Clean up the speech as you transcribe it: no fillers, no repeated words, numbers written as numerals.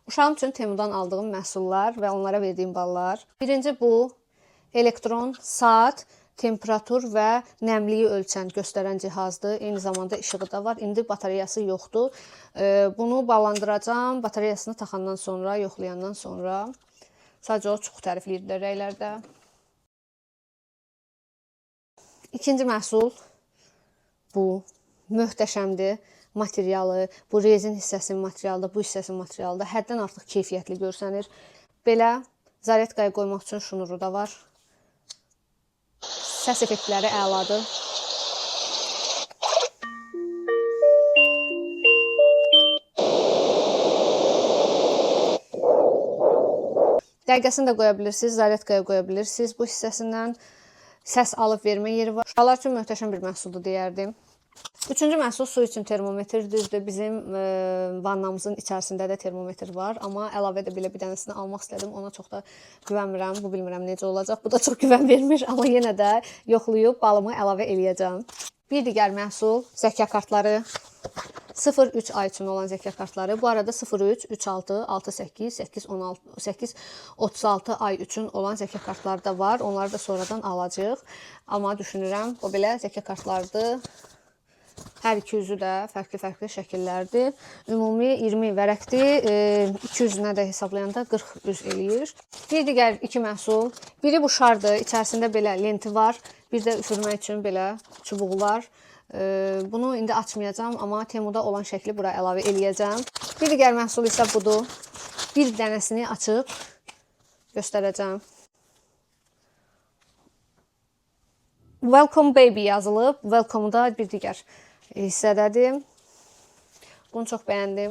Uşağım üçün Temudan aldığım məhsullar və onlara verdiyim ballar. Birinci bu elektron saat, temperatur və nəmliyi ölçən, göstərən cihazdır. Eyni zamanda işığı da var. İndi batareyası yoxdur. Bunu ballandıracağam. Batareyasını taxandan sonra, yoxlayandan sonra. Sadəcə o çox tərifləyirlər rəylərdə. İkinci məhsul bu. Möhtəşəmdir. Materialı, bu rezin hissəsinin materialıdır, bu hissəsinin materialıdır. Həddən artıq keyfiyyətli görsənir. Belə zaretkaya qoymaq üçün şnuru da var. Səs effektləri əladır. Dəqiqəsini də qoya bilirsiniz, zaretkaya qoya bilirsiniz. Bu hissəsindən səs alıb vermə yeri var. Uşaqlar üçün möhtəşəm bir məhsuldur deyərdim. Üçüncü məhsul su üçün termometr. Düzdür, bizim vannamızın içərisində də termometr var. Amma əlavə də belə bir dənəsini almaq istədim. Ona çox da güvənmirəm. Bu bilmirəm necə olacaq. Bu da çox güvən vermir. Amma yenə də yoxlayıb balımı əlavə eləyəcəm. Bir digər məhsul zəka kartları. 0-3 ay üçün olan zəka kartları. Bu arada 0-3, 3-6, 6-8, 8-16, 8-36 ay üçün olan zəka kartları da var. Onları da sonradan alacağıq. Amma düşünürəm, o belə zəka kartlardır. Hər iki üzü də fərqli-fərqli şəkillərdir. Ümumi 20 vərəqdir. 200-ünə də hesablayanda 40 üz eləyir. Bir digər iki məhsul. Biri bu şardır. İçərisində belə lenti var. Bir də üfürmək üçün belə çubuqlar. Bunu indi açmayacağım, amma Temuda olan şəkli bura əlavə eləyəcəm. Bir digər məhsul isə budur. Bir dənəsini açıb göstərəcəm. Welcome baby yazılıb. Welcome da bir digər hissədədir. Bunu çox bəyəndim.